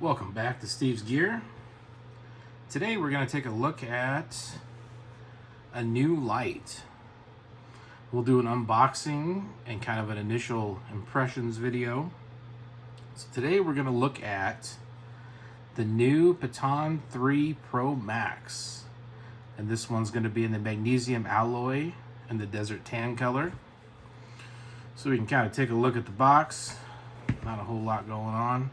Welcome back to Steve's Gear. Today we're going to take a look at a new light. We'll do an unboxing and kind of an initial impressions video. So today we're going to look at the new Baton 3 Pro Max. And this one's going to be in the magnesium alloy and the desert tan color. So we can kind of take a look at the box. Not a whole lot going on.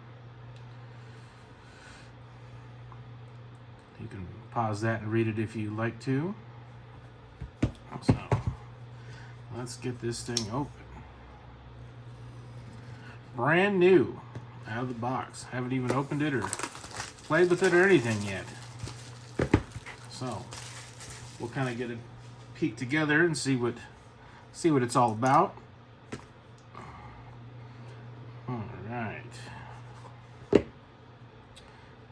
You can pause that and read it if you like to. So, let's get this thing open. Brand new, out of the box. Haven't even opened it or played with it or anything yet. So, we'll kind of get a peek together and see what it's all about. All right.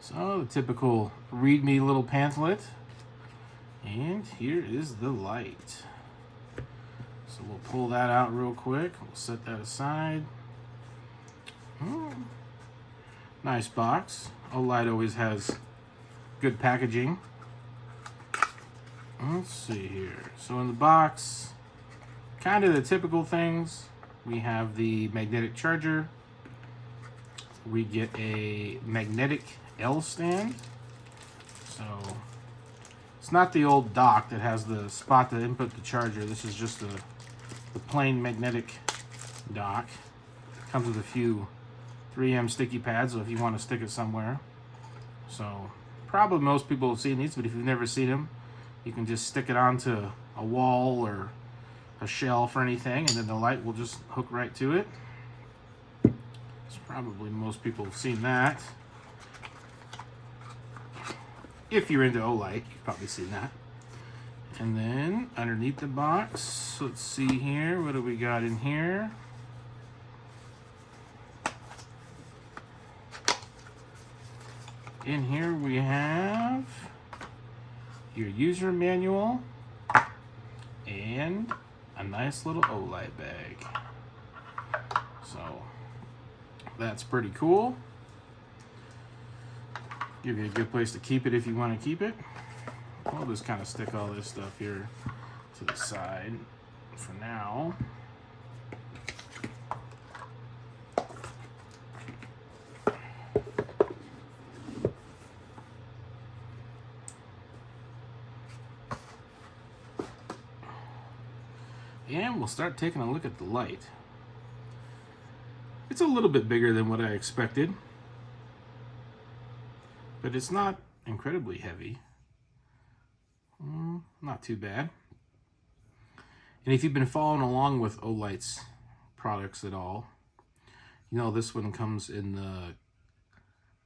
So, the typical read me little pamphlet. And here is the light. So we'll pull that out real quick. We'll set that aside. Nice box. Olight always has good packaging. Let's see here. So in the box, kind of the typical things. We have the magnetic charger. We get a magnetic L stand. So it's not the old dock that has the spot to input the charger. This is just the plain magnetic dock. Comes with a few 3M sticky pads, so if you want to stick it somewhere. So probably most people have seen these, but if you've never seen them, you can just stick it onto a wall or a shelf or anything, and then the light will just hook right to it. So probably most people have seen that. If you're into Olight, you've probably seen that. And then underneath the box, let's see here, what do we got in here? In here we have your user manual and a nice little Olight bag. So that's pretty cool. Give you a good place to keep it if you want to keep it. We'll just kind of stick all this stuff here to the side for now. And we'll start taking a look at the light. It's a little bit bigger than what I expected, but it's not incredibly heavy. Not too bad. And if you've been following along with Olight's products at all, you know this one comes in the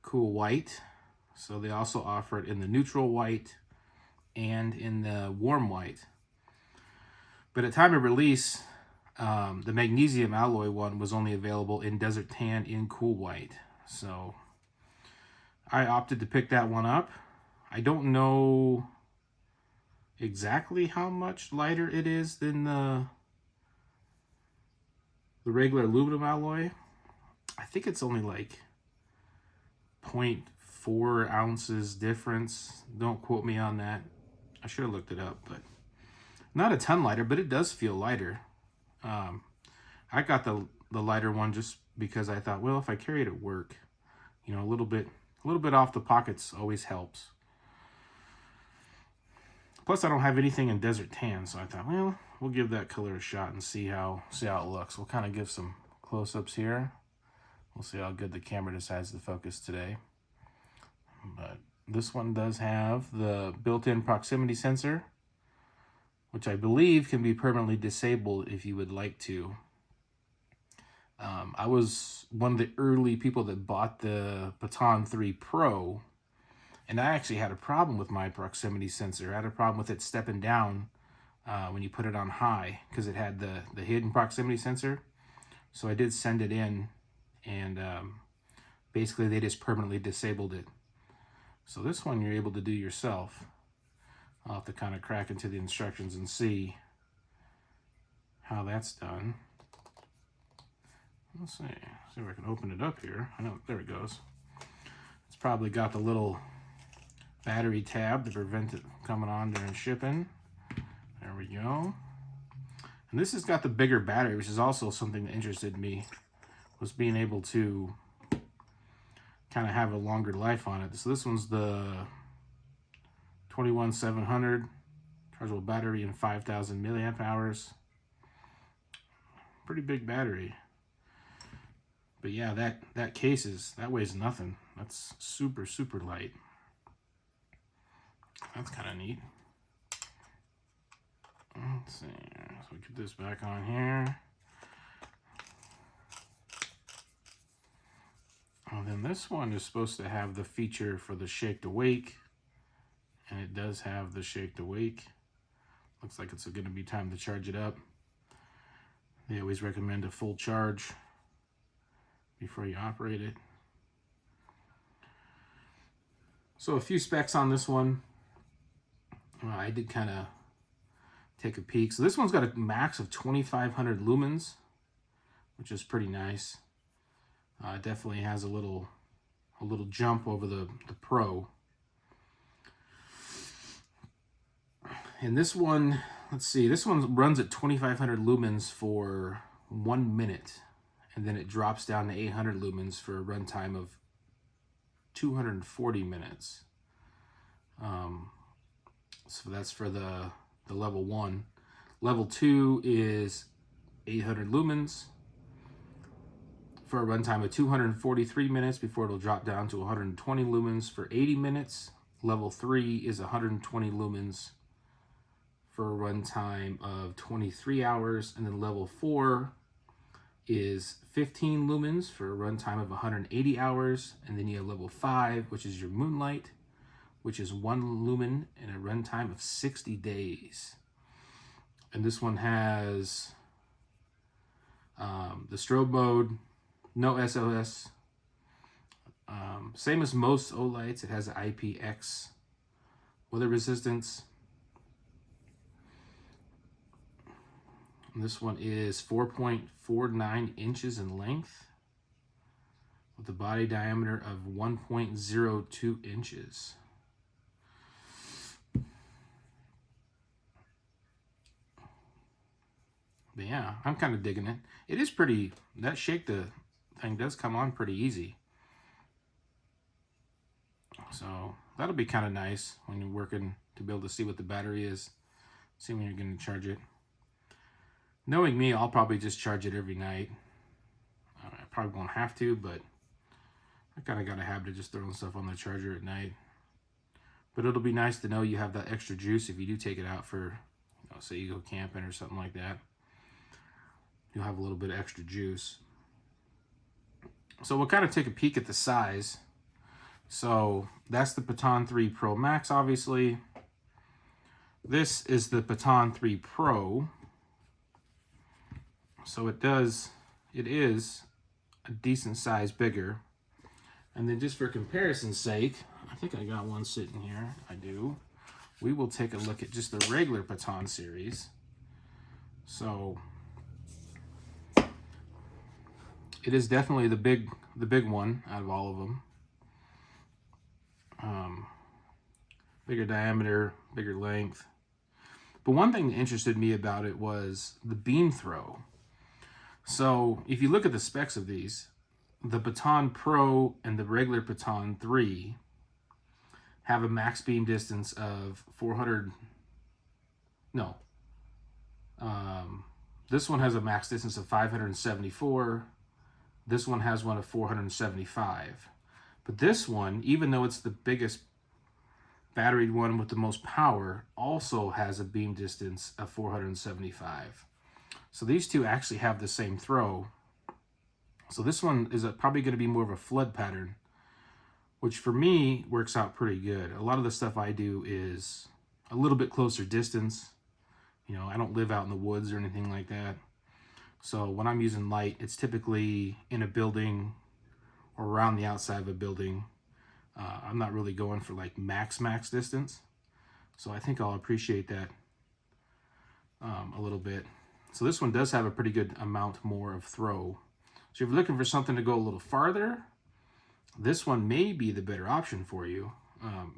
cool white. So they also offer it in the neutral white and in the warm white. But at time of release, the magnesium alloy one was only available in desert tan in cool white. So I opted to pick that one up. I don't know exactly how much lighter it is than the regular aluminum alloy. I think it's only like 0.4 ounces difference. Don't quote me on that. I should have looked it up, but not a ton lighter, but it does feel lighter. I got the lighter one just because I thought, well, if I carry it at work, you know, a little bit off the pockets always helps. Plus, I don't have anything in desert tan, so I thought, well, we'll give that color a shot and see how it looks. We'll kind of give some close-ups here. We'll see how good the camera decides to focus today. But this one does have the built-in proximity sensor, which I believe can be permanently disabled if you would like to. I was one of the early people that bought the Baton 3 Pro, and I actually had a problem with my proximity sensor. I had a problem with it stepping down when you put it on high because it had the hidden proximity sensor. So I did send it in, and basically they just permanently disabled it. So this one you're able to do yourself. I'll have to kind of crack into the instructions and see how that's done. Let's see if I can open it up here. I know, there it goes. probably got the little battery tab to prevent it coming on during shipping. There we go. And this has got the bigger battery, which is also something that interested me, was being able to kind of have a longer life on it. So this one's the 21700 chargeable battery and 5000 milliamp hours. Pretty big battery. But yeah, that that weighs nothing. That's super, super light. That's kind of neat. Let's see. So we get this back on here. And then this one is supposed to have the feature for the shake to wake. And it does have the shake to wake. Looks like it's going to be time to charge it up. They always recommend a full charge before you operate it. So a few specs on this one. I did kind of take a peek. So this one's got a max of 2500 lumens, which is pretty nice. It definitely has a little jump over the Pro. And this one, let's see, this one runs at 2500 lumens for 1 minute, and then it drops down to 800 lumens for a runtime of 240 minutes. So that's for the level 1. Level 2 is 800 lumens for a runtime of 243 minutes before it'll drop down to 120 lumens for 80 minutes. Level 3 is 120 lumens for a runtime of 23 hours. And then level 4 is 15 lumens for a runtime of 180 hours. And then you have level 5, which is your Moonlight, which is 1 lumen and a runtime of 60 days. And this one has the strobe mode, no SOS. Same as most Olights, it has an IPX weather resistance. And this one is 4.49 inches in length with a body diameter of 1.02 inches. But yeah, I'm kind of digging it. It is pretty, that shake the thing does come on pretty easy. So that'll be kind of nice when you're working to be able to see what the battery is, see when you're going to charge it. Knowing me, I'll probably just charge it every night. I probably won't have to, but I kind of got a habit of just throwing stuff on the charger at night. But it'll be nice to know you have that extra juice if you do take it out for, say you go camping or something like that. You'll have a little bit of extra juice. So we'll kind of take a peek at the size. So that's the Baton 3 Pro Max, obviously. This is the Baton 3 Pro. So it is a decent size bigger. And then just for comparison's sake, I think I got one sitting here. I do. We will take a look at just the regular Baton series. So it is definitely the big one out of all of them. Bigger diameter, bigger length. But one thing that interested me about it was the beam throw. So if you look at the specs of these, the Baton Pro and the regular Baton 3 have a max beam distance of 400. No. This one has a max distance of 574. This one has one of 475. But this one, even though it's the biggest batteried one with the most power, also has a beam distance of 475. So these two actually have the same throw. So this one is probably going to be more of a flood pattern, which for me works out pretty good. A lot of the stuff I do is a little bit closer distance. I don't live out in the woods or anything like that. So when I'm using light, it's typically in a building or around the outside of a building. I'm not really going for like max distance. So I think I'll appreciate that a little bit. So this one does have a pretty good amount more of throw. So if you're looking for something to go a little farther, this one may be the better option for you.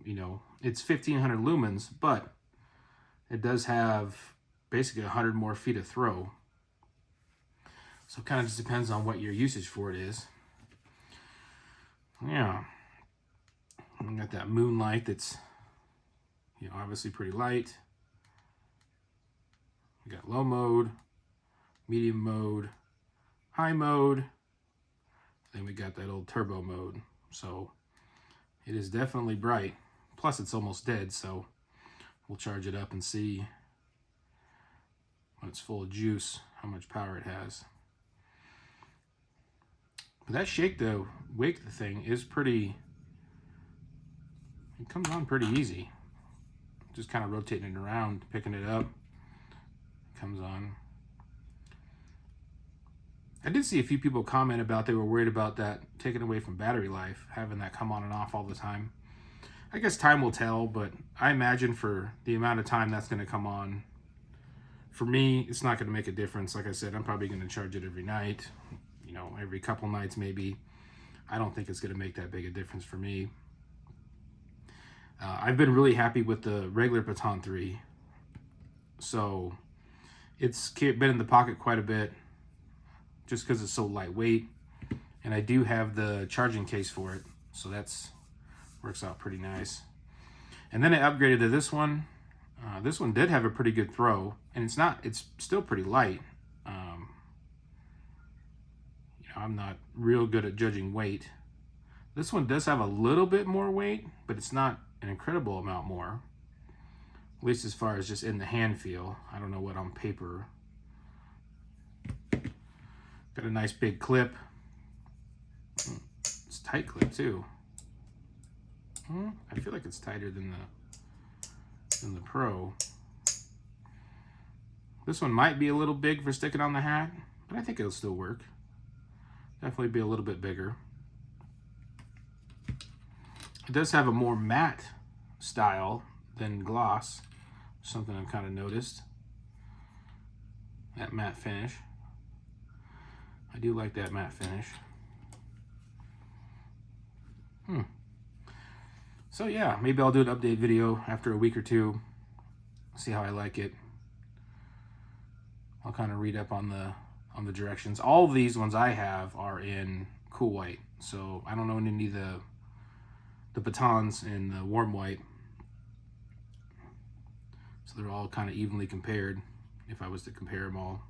You know, it's 1500 lumens, but it does have basically 100 more feet of throw. So it kind of just depends on what your usage for it is. Yeah. We got that moonlight that's, you know, obviously pretty light. We got low mode, medium mode, high mode. Then we got that old turbo mode. So it is definitely bright. Plus it's almost dead, so we'll charge it up and see when it's full of juice how much power it has. But that shake to wake the thing is pretty, it comes on pretty easy. Just kind of rotating it around, picking it up, comes on. I did see a few people comment about they were worried about that taking away from battery life, having that come on and off all the time. I guess time will tell, but I imagine for the amount of time that's going to come on, for me, it's not going to make a difference. Like I said, I'm probably going to charge it every night, you know, every couple nights maybe. I don't think it's going to make that big a difference for me. I've been really happy with the regular Baton 3. So it's been in the pocket quite a bit just because it's so lightweight. And I do have the charging case for it. So that's works out pretty nice. And then I upgraded to this one. This one did have a pretty good throw. And it's still pretty light. You know, I'm not real good at judging weight. This one does have a little bit more weight, but it's not an incredible amount more. At least as far as just in the hand feel. I don't know what on paper. Got a nice big clip. It's a tight clip too. I feel like it's tighter than the Pro. This one might be a little big for sticking on the hat, but I think it'll still work. Definitely be a little bit bigger. It does have a more matte style than gloss. Something I've kind of noticed. That matte finish. I do like that matte finish. So yeah, maybe I'll do an update video after a week or two. See how I like it. I'll kind of read up on the directions. All of these ones I have are in cool white. So I don't know any of the batons in the warm white. So they're all kind of evenly compared if I was to compare them all.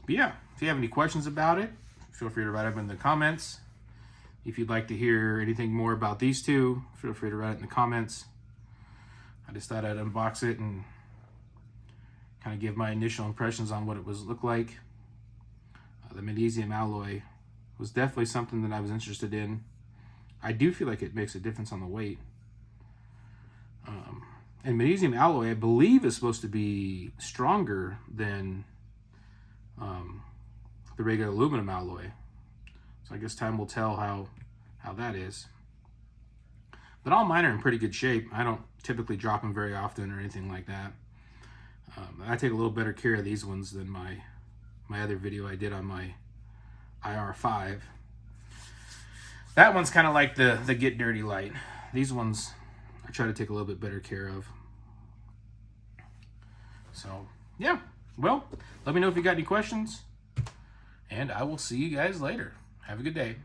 But yeah, if you have any questions about it, feel free to write them in the comments. If you'd like to hear anything more about these two, feel free to write it in the comments. I just thought I'd unbox it and kind of give my initial impressions on what it was look like. The magnesium alloy was definitely something that I was interested in. I do feel like it makes a difference on the weight. And magnesium alloy, I believe, is supposed to be stronger than the regular aluminum alloy. So I guess time will tell how that is. But all mine are in pretty good shape. I don't typically drop them very often or anything like that. I take a little better care of these ones than my other video I did on my IR5. That one's kind of like the get dirty light. These ones I try to take a little bit better care of. So yeah, well, let me know if you got any questions, and I will see you guys later. Have a good day.